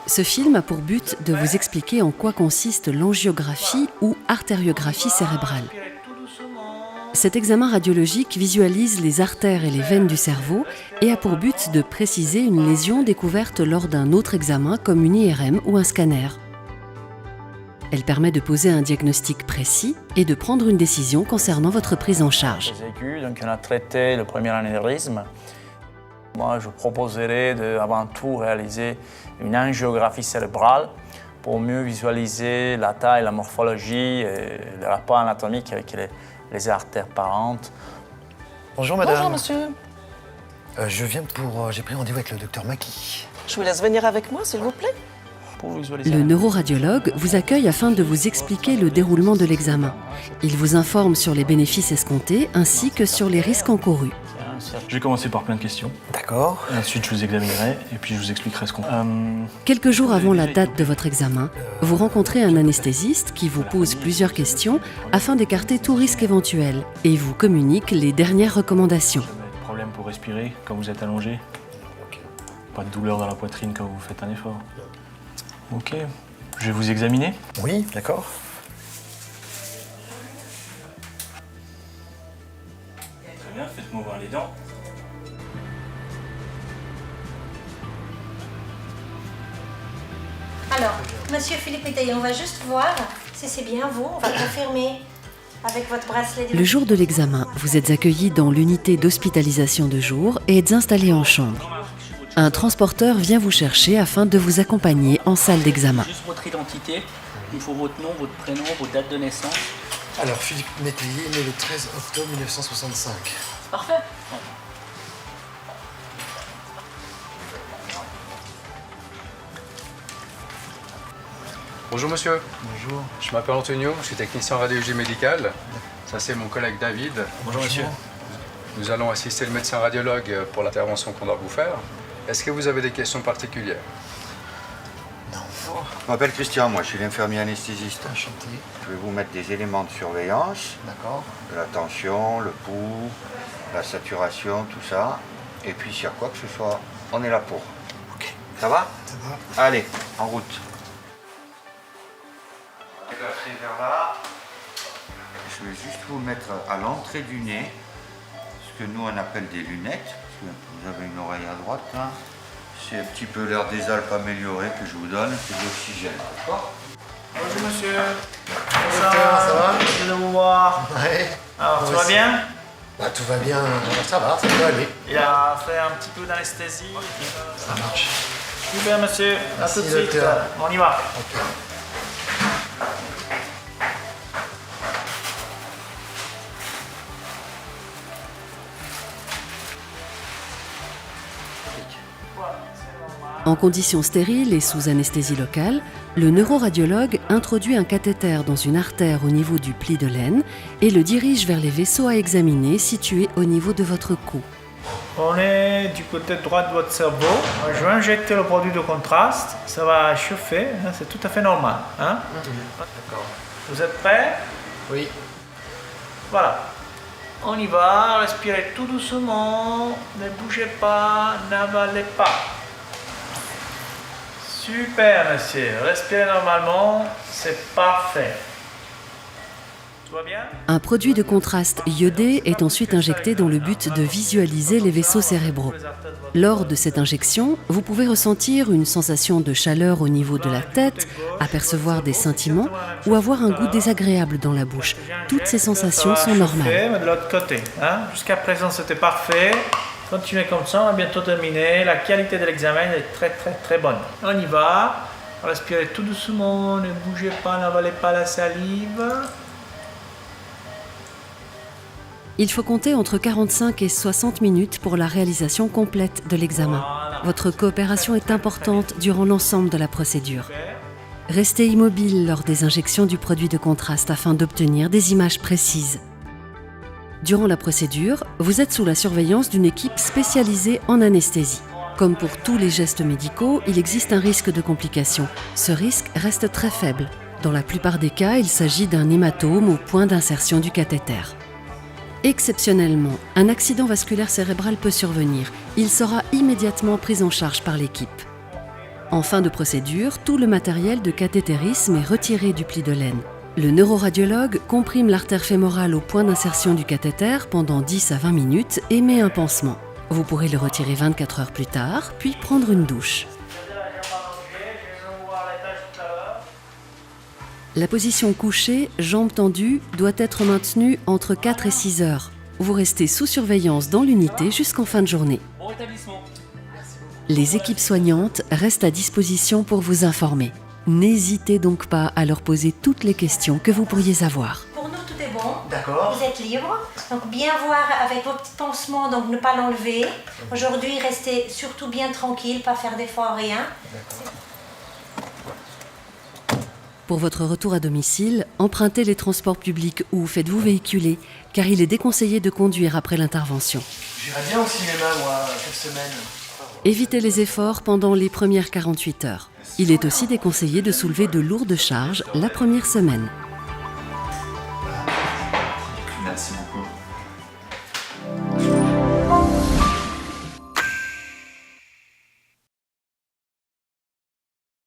Ce film a pour but de vous expliquer en quoi consiste l'angiographie ou artériographie cérébrale. Cet examen radiologique visualise les artères et les veines du cerveau et a pour but de préciser une lésion découverte lors d'un autre examen comme une IRM ou un scanner. Elle permet de poser un diagnostic précis et de prendre une décision concernant votre prise en charge. Donc on a traité le premier anévrisme. Moi, je proposerais avant tout réaliser une angiographie cérébrale pour mieux visualiser la taille, la morphologie et le rapport anatomique avec les artères parentes. Bonjour madame. Bonjour monsieur. J'ai pris rendez-vous avec le docteur Maki. Je vous laisse venir avec moi, s'il vous plaît. Le neuroradiologue vous accueille afin de vous expliquer le déroulement de l'examen. Il vous informe sur les bénéfices escomptés ainsi que sur les risques encourus. Je vais commencer par plein de questions. D'accord. Ensuite, je vous examinerai et puis je vous expliquerai ce qu'on... Quelques jours avant la date de votre examen, vous rencontrez un anesthésiste qui vous pose plusieurs questions afin d'écarter tout risque éventuel et vous communique les dernières recommandations. Problème pour respirer quand vous êtes allongé. Pas de douleur dans la poitrine quand vous faites un effort. Ok. Je vais vous examiner. Oui, d'accord. Très bien, faites-moi voir les dents. Alors, monsieur Philippe Métaillé, on va juste voir si c'est bien vous. On va confirmer avec votre bracelet. Le jour de l'examen, vous êtes accueilli dans l'unité d'hospitalisation de jour et êtes installé en chambre. Un transporteur vient vous chercher afin de vous accompagner en salle d'examen. Juste votre identité, il faut votre nom, votre prénom, votre date de naissance. Alors, Philippe Métaillé, né le 13 octobre 1965. Parfait. Bonjour monsieur. Bonjour. Je m'appelle Antonio, je suis technicien en radiologie médicale. Ça c'est mon collègue David. Bonjour monsieur. Nous allons assister le médecin radiologue pour l'intervention qu'on doit vous faire. Est-ce que vous avez des questions particulières? Non. Je m'appelle Christian, moi je suis l'infirmier anesthésiste. Enchanté. Je vais vous mettre des éléments de surveillance, D'accord. de la tension, le pouls, la saturation, tout ça. Et puis s'il y a quoi que ce soit, on est là pour. Ok. Ça va? Ça va. Allez, en route. Placez vers là. Je vais juste vous mettre à l'entrée du nez, ce que nous on appelle des lunettes, parce que vous avez une oreille à droite là. C'est un petit peu l'air des Alpes amélioré que je vous donne, c'est de l'oxygène, d'accord? Bonjour monsieur. Docteur, ça va? Merci de vous voir. Ouais. Alors, tout va bien? Bah, tout va bien. Ça va, ça peut aller. Il a fait un petit peu d'anesthésie. Ça marche. Super monsieur, Merci, à tout de suite. docteur. On y va. Ok. En conditions stériles et sous anesthésie locale, le neuroradiologue introduit un cathéter dans une artère au niveau du pli de l'aine et le dirige vers les vaisseaux à examiner situés au niveau de votre cou. On est du côté droit de votre cerveau. Je vais injecter le produit de contraste. Ça va chauffer, hein, c'est tout à fait normal. Hein? D'accord. Vous êtes prêts? Oui. Voilà. On y va, respirez tout doucement, ne bougez pas, n'avalez pas. Super monsieur, respirez normalement, c'est parfait. Tout va bien? Un produit de contraste iodé est ensuite injecté dans le but de visualiser les vaisseaux cérébraux. Lors de cette injection, vous pouvez ressentir une sensation de chaleur au niveau de la tête, apercevoir des scintillements ou avoir un goût désagréable dans la bouche. Toutes ces sensations sont normales. Mais de l'autre côté, hein? Jusqu'à présent c'était parfait. Continuez comme ça, on va bientôt terminer. La qualité de l'examen est très bonne. On y va. Respirez tout doucement, ne bougez pas, n'avalez pas la salive. Il faut compter entre 45 et 60 minutes pour la réalisation complète de l'examen. Votre coopération est importante durant l'ensemble de la procédure. Restez immobile lors des injections du produit de contraste afin d'obtenir des images précises. Durant la procédure, vous êtes sous la surveillance d'une équipe spécialisée en anesthésie. Comme pour tous les gestes médicaux, il existe un risque de complications. Ce risque reste très faible. Dans la plupart des cas, il s'agit d'un hématome au point d'insertion du cathéter. Exceptionnellement, un accident vasculaire cérébral peut survenir. Il sera immédiatement pris en charge par l'équipe. En fin de procédure, tout le matériel de cathétérisme est retiré du pli de laine. Le neuroradiologue comprime l'artère fémorale au point d'insertion du cathéter pendant 10 à 20 minutes et met un pansement. Vous pourrez le retirer 24 heures plus tard, puis prendre une douche. La position couchée, jambes tendues, doit être maintenue entre 4 et 6 heures. Vous restez sous surveillance dans l'unité jusqu'en fin de journée. Bon rétablissement. Les équipes soignantes restent à disposition pour vous informer. N'hésitez donc pas à leur poser toutes les questions que vous pourriez avoir. Pour nous, tout est bon. D'accord. Vous êtes libre. Donc, bien voir avec vos petits pansements, donc ne pas l'enlever. Aujourd'hui, restez surtout bien tranquille, pas faire d'efforts, rien. Pour votre retour à domicile, empruntez les transports publics ou faites-vous véhiculer, car il est déconseillé de conduire après l'intervention. J'irai bien au cinéma, moi, cette semaine. Évitez les efforts pendant les premières 48 heures. Il est aussi déconseillé de soulever de lourdes charges la première semaine. Merci beaucoup.